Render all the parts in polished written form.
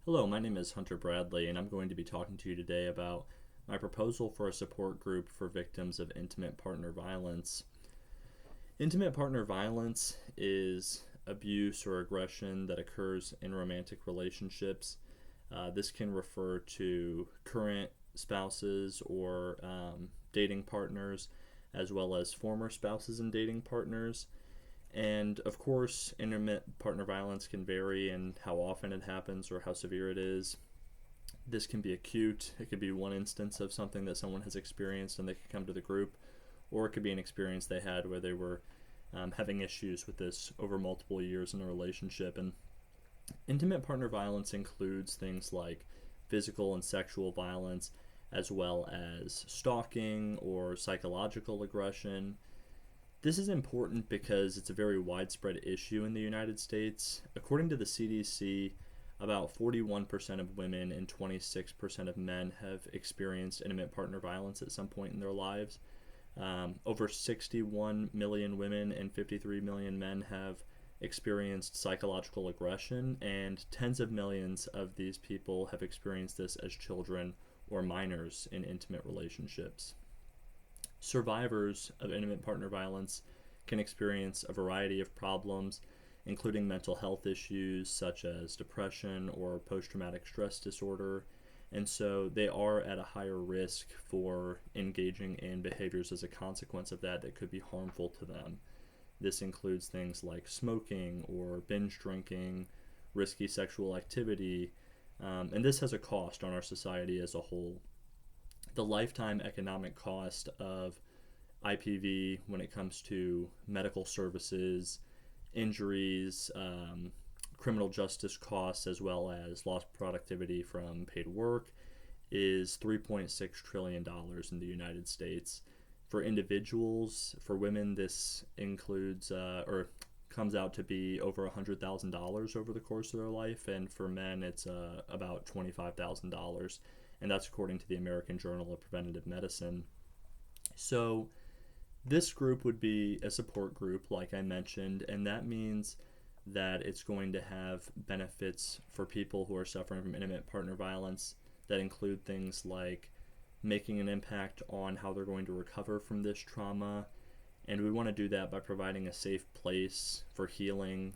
Hello, my name is Hunter Bradley, and I'm going to be talking to you today about my proposal for a support group for victims of intimate partner violence. Intimate partner violence is abuse or aggression that occurs in romantic relationships. This can refer to current spouses or dating partners, as well as former spouses and dating partners. And of course, intimate partner violence can vary in how often it happens or how severe it is. This can be acute. It could be one instance of something that someone has experienced and they can come to the group, or it could be an experience they had where they were having issues with this over multiple years in a relationship. And intimate partner violence includes things like physical and sexual violence, as well as stalking or psychological aggression. This is important because it's a very widespread issue in the United States. According to the CDC, about 41% of women and 26% of men have experienced intimate partner violence at some point in their lives. Over 61 million women and 53 million men have experienced psychological aggression, and tens of millions of these people have experienced this as children or minors in intimate relationships. Survivors of intimate partner violence can experience a variety of problems, including mental health issues such as depression or post traumatic stress disorder, and so they are at a higher risk for engaging in behaviors as a consequence of that could be harmful to them. This includes things like smoking or binge drinking, risky sexual activity, and this has a cost on our society as a whole. The lifetime economic cost of IPV when it comes to medical services, injuries, criminal justice costs, as well as lost productivity from paid work is $3.6 trillion in the United States. For individuals, for women, this includes or comes out to be over $100,000 over the course of their life, and for men, it's about $25,000, and that's according to the American Journal of Preventive Medicine. So, this group would be a support group, like I mentioned, and that means that it's going to have benefits for people who are suffering from intimate partner violence that include things like making an impact on how they're going to recover from this trauma. And we want to do that by providing a safe place for healing,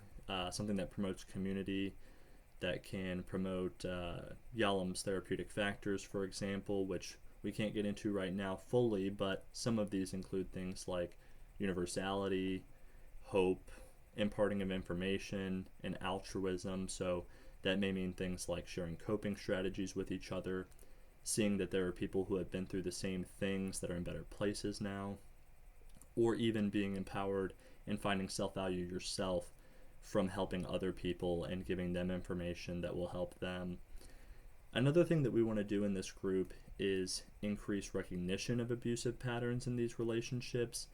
something that promotes community, that can promote Yalom's therapeutic factors, for example, which we can't get into right now fully, but some of these include things like universality, hope, imparting of information, and altruism. So that may mean things like sharing coping strategies with each other, seeing that there are people who have been through the same things that are in better places now, or even being empowered and finding self value yourself from helping other people and giving them information that will help them. Another thing that we want to do in this group is increase recognition of abusive patterns in these relationships.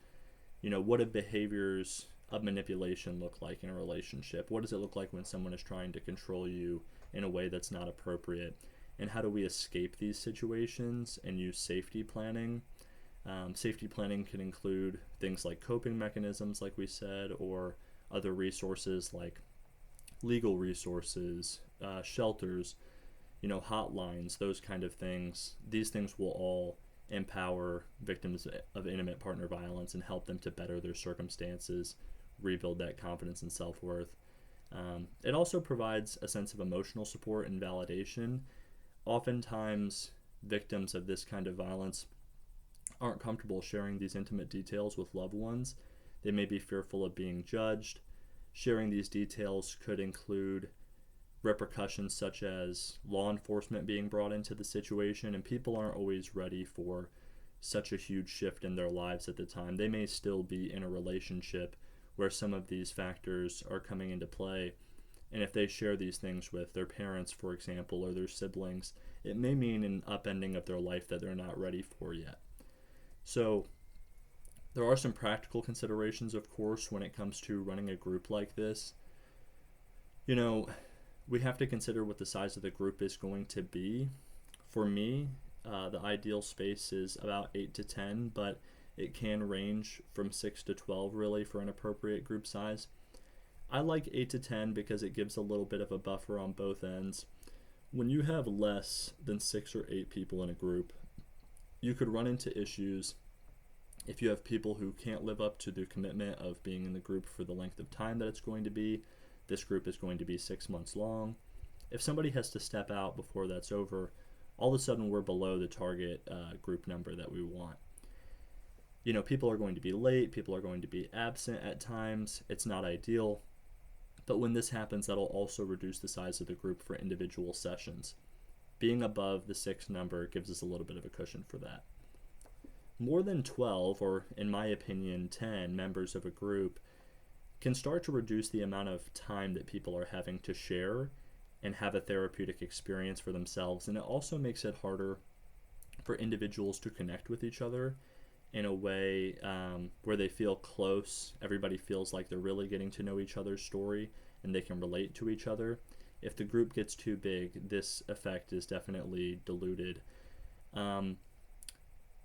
What do behaviors of manipulation look like in a relationship? What does it look like when someone is trying to control you in a way that's not appropriate? And how do we escape these situations and use safety planning? Safety planning can include things like coping mechanisms, like we said, or other resources like legal resources, shelters, hotlines, those kind of things. These things will all empower victims of intimate partner violence and help them to better their circumstances, rebuild that confidence and self-worth. It also provides a sense of emotional support and validation. Oftentimes, victims of this kind of violence aren't comfortable sharing these intimate details with loved ones. They may be fearful of being judged. Sharing these details could include repercussions such as law enforcement being brought into the situation, and people aren't always ready for such a huge shift in their lives at the time. They may still be in a relationship where some of these factors are coming into play, and if they share these things with their parents, for example, or their siblings, it may mean an upending of their life that they're not ready for yet. So there are some practical considerations, of course, when it comes to running a group like this. You know, we have to consider what the size of the group is going to be. For me, the ideal space is about 8 to 10, but it can range from 6 to 12 really for an appropriate group size. I like 8 to 10 because it gives a little bit of a buffer on both ends. When you have less than 6 or 8 people in a group, you could run into issues if you have people who can't live up to the commitment of being in the group for the length of time that it's going to be. This group is going to be 6 months long. If somebody has to step out before that's over, all of a sudden we're below the target group number that we want. People are going to be late, people are going to be absent at times. It's not ideal. But when this happens, that'll also reduce the size of the group for individual sessions. Being above the 6 number gives us a little bit of a cushion for that. More than 12, or in my opinion 10, members of a group can start to reduce the amount of time that people are having to share and have a therapeutic experience for themselves. And it also makes it harder for individuals to connect with each other in a way where they feel close. Everybody feels like they're really getting to know each other's story and they can relate to each other. If the group gets too big, this effect is definitely diluted.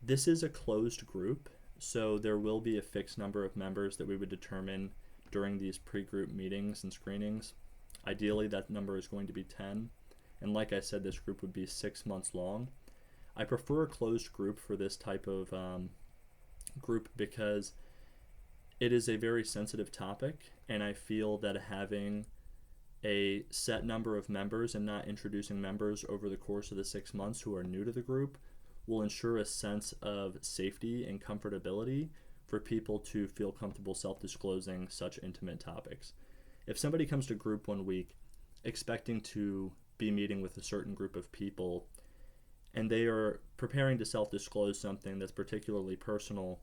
This is a closed group, so there will be a fixed number of members that we would determine during these pre-group meetings and screenings. Ideally, that number is going to be 10. And like I said, this group would be 6 months long. I prefer a closed group for this type of group because it is a very sensitive topic, and I feel that having a set number of members and not introducing members over the course of the 6 months who are new to the group will ensure a sense of safety and comfortability for people to feel comfortable self-disclosing such intimate topics. If somebody comes to group 1 week expecting to be meeting with a certain group of people and they are preparing to self-disclose something that's particularly personal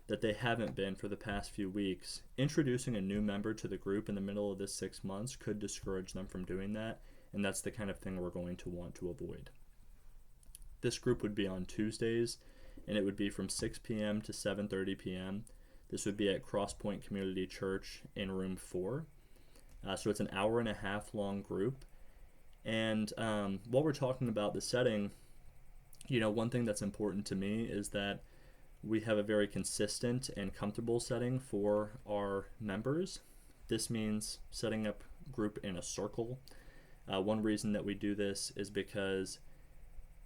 that they haven't been for the past few weeks, introducing a new member to the group in the middle of this 6 months could discourage them from doing that, and that's the kind of thing we're going to want to avoid. This group would be on Tuesdays, and it would be from 6 p.m. to 7:30 p.m. This would be at Crosspoint Community Church in room 4. So it's an hour-and-a-half long group. And while we're talking about the setting, one thing that's important to me is that we have a very consistent and comfortable setting for our members. This means setting up group in a circle. One reason that we do this is because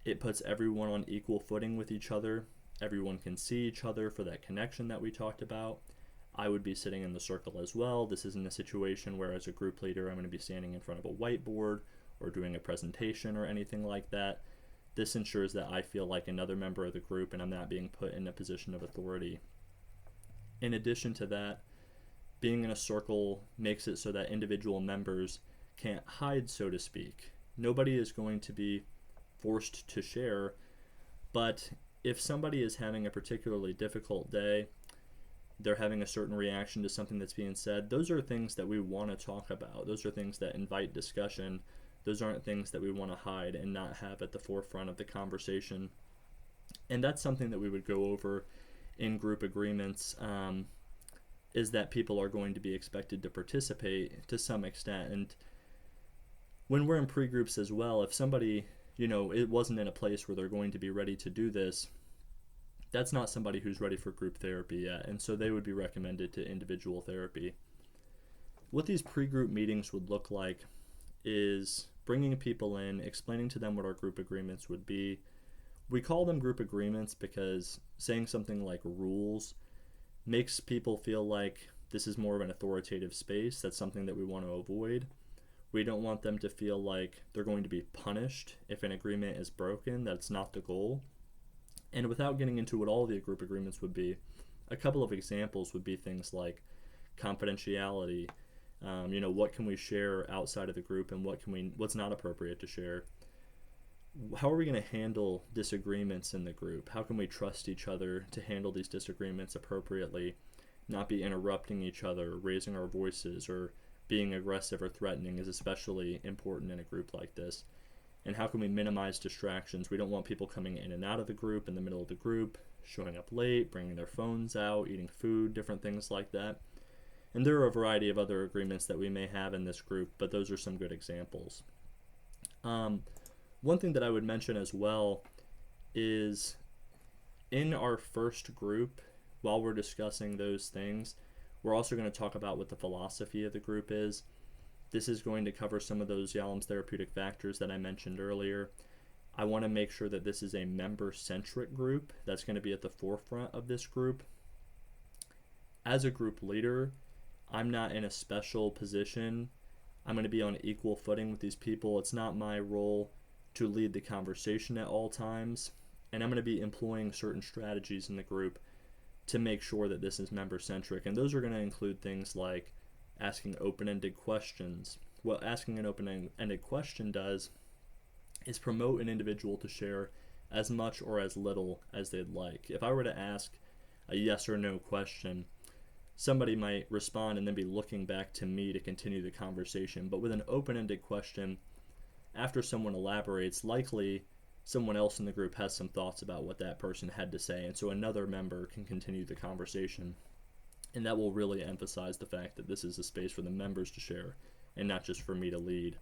it puts everyone on equal footing with each other. Everyone can see each other for that connection that we talked about. I would be sitting in the circle as well. This isn't a situation where as a group leader I'm going to be standing in front of a whiteboard or doing a presentation or anything like that. This ensures that I feel like another member of the group and I'm not being put in a position of authority. In addition to that, being in a circle makes it so that individual members can't hide, so to speak. Nobody is going to be forced to share, but if somebody is having a particularly difficult day, they're having a certain reaction to something that's being said, those are things that we want to talk about. Those are things that invite discussion. Those aren't things that we want to hide and not have at the forefront of the conversation. And that's something that we would go over in group agreements, is that people are going to be expected to participate to some extent. And when we're in pre-groups as well, if somebody, it wasn't in a place where they're going to be ready to do this, that's not somebody who's ready for group therapy yet, and so they would be recommended to individual therapy. What these pre-group meetings would look like is bringing people in, explaining to them what our group agreements would be. We call them group agreements because saying something like rules makes people feel like this is more of an authoritative space. That's something that we want to avoid. We don't want them to feel like they're going to be punished if an agreement is broken. That's not the goal. And without getting into what all the group agreements would be, a couple of examples would be things like confidentiality. What can we share outside of the group and what's not appropriate to share? How are we going to handle disagreements in the group? How can we trust each other to handle these disagreements appropriately, not be interrupting each other, raising our voices, or being aggressive or threatening is especially important in a group like this. And how can we minimize distractions? We don't want people coming in and out of the group in the middle of the group, showing up late, bringing their phones out, eating food, different things like that. And there are a variety of other agreements that we may have in this group, but those are some good examples. One thing that I would mention as well is in our first group, while we're discussing those things, we're also going to talk about what the philosophy of the group is. This is going to cover some of those Yalom's therapeutic factors that I mentioned earlier. I want to make sure that this is a member-centric group that's going to be at the forefront of this group. As a group leader, I'm not in a special position. I'm going to be on equal footing with these people. It's not my role to lead the conversation at all times, and I'm going to be employing certain strategies in the group to make sure that this is member-centric, and those are going to include things like asking open-ended questions. What asking an open-ended question does is promote an individual to share as much or as little as they'd like. If I were to ask a yes or no question, somebody might respond and then be looking back to me to continue the conversation. But with an open-ended question, after someone elaborates, likely someone else in the group has some thoughts about what that person had to say, and so another member can continue the conversation. And that will really emphasize the fact that this is a space for the members to share and not just for me to lead.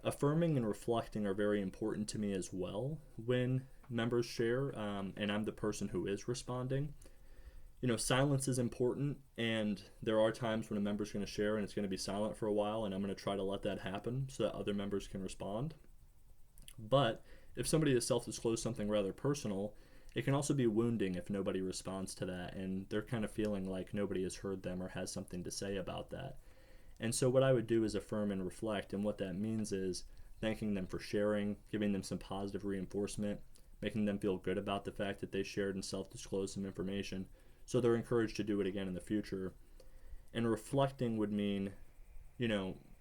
Affirming and reflecting are very important to me as well when members share, and I'm the person who is responding. Silence is important, and there are times when a member's going to share and it's going to be silent for a while, and I'm going to try to let that happen so that other members can respond. But if somebody has self-disclosed something rather personal, it can also be wounding if nobody responds to that, and they're kind of feeling like nobody has heard them or has something to say about that. And so what I would do is affirm and reflect, and what that means is thanking them for sharing, giving them some positive reinforcement, making them feel good about the fact that they shared and self-disclosed some information, so they're encouraged to do it again in the future. And reflecting would mean,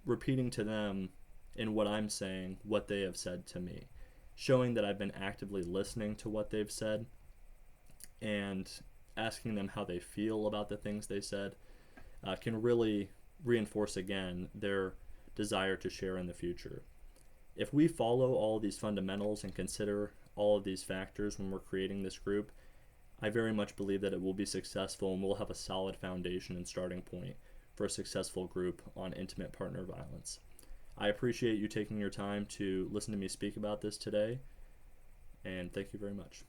repeating to them in what I'm saying what they have said to me, showing that I've been actively listening to what they've said and asking them how they feel about the things they said can really reinforce again their desire to share in the future. If we follow all of these fundamentals and consider all of these factors when we're creating this group, I very much believe that it will be successful and we'll have a solid foundation and starting point for a successful group on intimate partner violence. I appreciate you taking your time to listen to me speak about this today, and thank you very much.